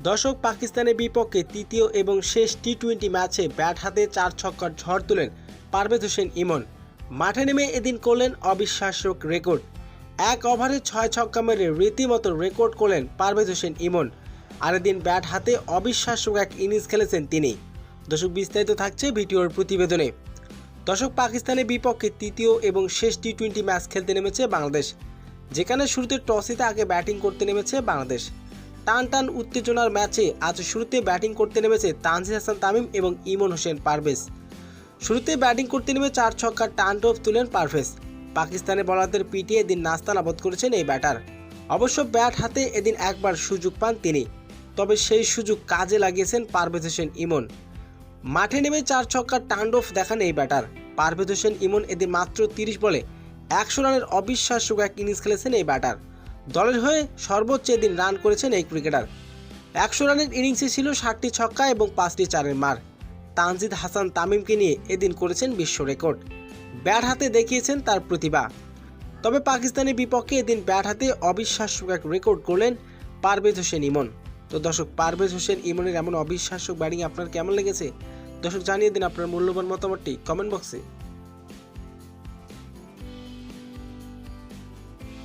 দর্শক, পাকিস্তানের বিপক্ষে তৃতীয় এবং শেষ টি-20 ম্যাচে ব্যাট হাতে 4 ছক্কার ঝড় তোলেন পারভেজ হোসেন ইমন। মাঠে নেমে এদিন করলেন অবিশ্বাস্য রেকর্ড। এক ওভারে 6 ছক্কা মেরে রীতিমতো রেকর্ড করলেন পারভেজ হোসেন ইমন। আর এদিন ব্যাট হাতে অবিশ্বাস্য এক ইনিংস খেলেছেন তিনি। দর্শক, বিস্তারিত থাকছে ভিডিওর প্রতিবেদনে। দর্শক, পাকিস্তানের বিপক্ষে তৃতীয় এবং শেষ টি-20 ম্যাচ খেলতে নেমেছে বাংলাদেশ, যেখানে শুরুতে টস জিতে আগে ব্যাটিং করতে নেমেছে বাংলাদেশ। টান টান উত্তেজনার ম্যাচে আজ শুরুতে ব্যাটিং করতে নেমেছে তানজিদ হাসান তামিম এবং ইমন হোসেন পারভেজ। শুরুতে ব্যাটিং করতে নেমে 4 ছক্কার টানটপ তুলেন পারভেজ। পাকিস্তানের বলারদের পিটিয়ে এদিন নাস্তানাবদ করেছেন এই ব্যাটার। অবশ্য ব্যাট হাতে এদিন একবার সুযোগ পান তিনি, তবে সেই সুযোগ কাজে লাগিয়েছেন পারভেজ হোসেন ইমন। মাঠে নেমে 4 ছক্কার টানটপ দেখান এই ব্যাটার। পারভেজ হোসেন ইমন এদিন মাত্র 30 বলে 100 রানের অবিশ্বাস্য এক ইনিংস খেলেছেন এই ব্যাটার। দলের হয়ে সর্বোচ্চ এদিন রান করেছেন এই ক্রিকেটার। 100 রানের ইনিংসে ছিল 60টি ছক্কা এবং 5টি চারের মার। তানজিদ হাসান তামিমকে নিয়ে এদিন করেছেন বিশ্ব রেকর্ড। ব্যাট হাতে দেখিয়েছেন তার প্রতিভা। তবে পাকিস্তানের বিপক্ষে এদিন ব্যাট হাতে অবিশ্বাস্য এক রেকর্ড করলেন পারভেজ হোসেন ইমন। তো দর্শক, পারভেজ হোসেন ইমনের এমন অবিশ্বাস্য ব্যাটিং আপনার কেমন লেগেছে? দর্শক, জানিয়ে দিন আপনার মূল্যবান মতামতটি কমেন্ট বক্সে।